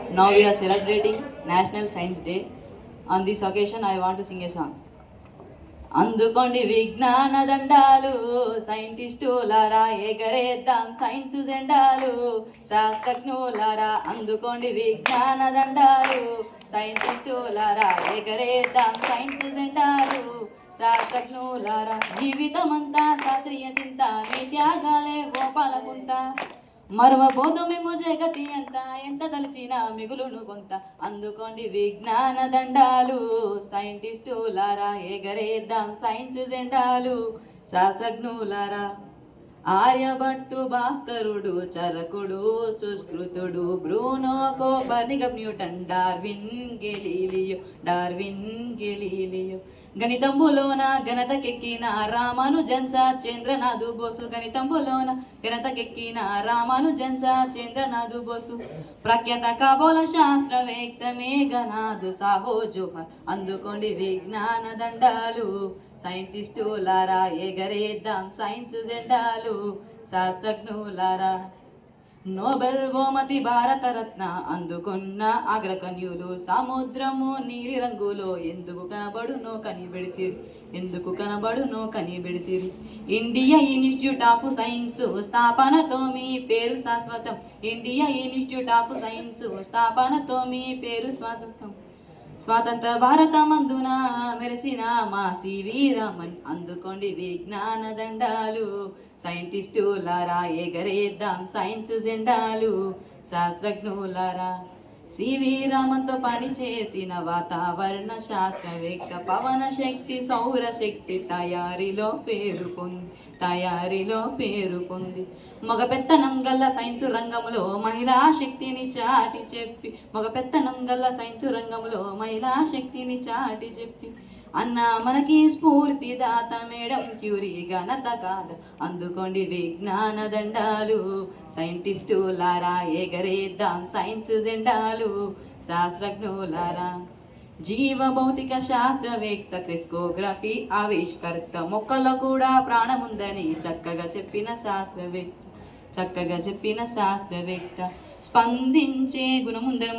Now we are celebrating National Science Day. On this occasion, I want to sing a song. అందుకోండి విజ్ఞాన దండాలు సైంటిస్టులారా ఎగరేద్దాం science జెండాలు శాస్త్రజ్ఞులారా అందుకోండి విజ్ఞాన దండాలు సైంటిస్టులారా ఎగరేద్దాం సైన్స్ జెండాలు శాస్త్రజ్ఞులారా జీవితమంతా శాస్త్రీయ చింత మీ త్యాగాలే గోపాలకుంత మరవబోదు మేము జగతి అంతా ఎంత తలచినా మిగులును కొంత అందుకోండి విజ్ఞాన దండాలు సైంటిస్టులారా ఎగరేద్దాం సైన్స్ జెండాలు శాస్త్రజ్ఞులారా ఆర్యభట్టు భాస్కరుడు చరకుడు సుష్కృతుడు Bruno Copernicus Newton Darwin Galileo గణితంబులోన ఘనతకెక్కిన రామానుజన్ చంద్రనాథు బోసు గణితంబులోన ఘనతకెక్కిన రామానుజన్ చంద్రనాథు బోసు ప్రఖ్యాత కాబోల శాస్త్రవేత్త మేఘనాథ్ సాహో జోహర్ అందుకోండి విజ్ఞాన దండాలు సైంటిస్టులారా ఎగరేద్దాం సైన్స్ జెండాలు శాస్త్రజ్ఞులారా నోబెల్ బహుమతి భారతరత్న అందుకున్న అగ్రకన్యులు సముద్రము నీలి రంగులో ఎందుకు కనిపెడితిరి ఇండియా ఇన్స్టిట్యూట్ ఆఫ్ సైన్స్ స్థాపనతో మీ పేరు శాశ్వతం ఇండియా ఇన్స్టిట్యూట్ ఆఫ్ సైన్స్ స్థాపనతో మీ పేరు స్వాగతం స్వాతంత్ర భారతమందున మెరిసిన మా సివి రామన్ అందుకోండి విజ్ఞాన దండాలు సైంటిస్టులారా ఎగరేద్దాం సైన్స్ జెండాలు శాస్త్రజ్ఞులారా సివి రామన్తో పనిచేసిన వాతావరణ శాస్త్రవేత్త పవన శక్తి సౌరశక్తి తయారీలో పేరుకుంది మగపెత్తనం గల్ల సైన్సు రంగంలో మహిళా శక్తిని చాటి చెప్పి అన్న మనకి స్ఫూర్తిదాత మేడం క్యూరీ ఘనత కాద అందుకోండి విజ్ఞాన దండాలు సైంటిస్టులారా ఎగరేద్దాం సైన్స్ జెండాలు శాస్త్రజ్ఞులారా జీవ భౌతిక శాస్త్రవేత్త క్రిస్కోగ్రఫీ ఆవిష్కర్త మొక్కలో కూడా ప్రాణముందని చక్కగా చెప్పిన శాస్త్రవేత్త స్పందించే గుణముందని